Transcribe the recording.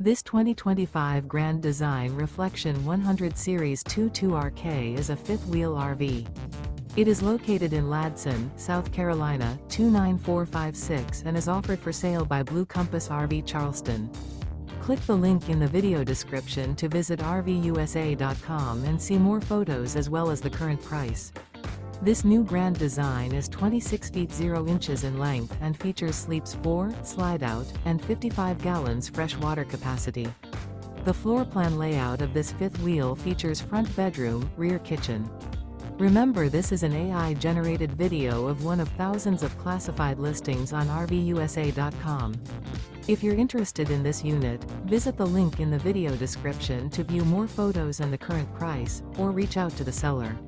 This 2025 Grand Design Reflection 100 Series 22RK is a fifth-wheel RV. It is located in Ladson, South Carolina, 29456 and is offered for sale by Blue Compass RV Charleston. Click the link in the video description to visit RVUSA.com and see more photos as well as the current price. This new Grand Design is 26 feet 0 inches in length and features sleeps 4, slide-out, and 55 gallons fresh water capacity. The floor plan layout of this fifth wheel features front bedroom, rear kitchen. Remember, this is an AI-generated video of one of thousands of classified listings on RVUSA.com. If you're interested in this unit, visit the link in the video description to view more photos and the current price, or reach out to the seller.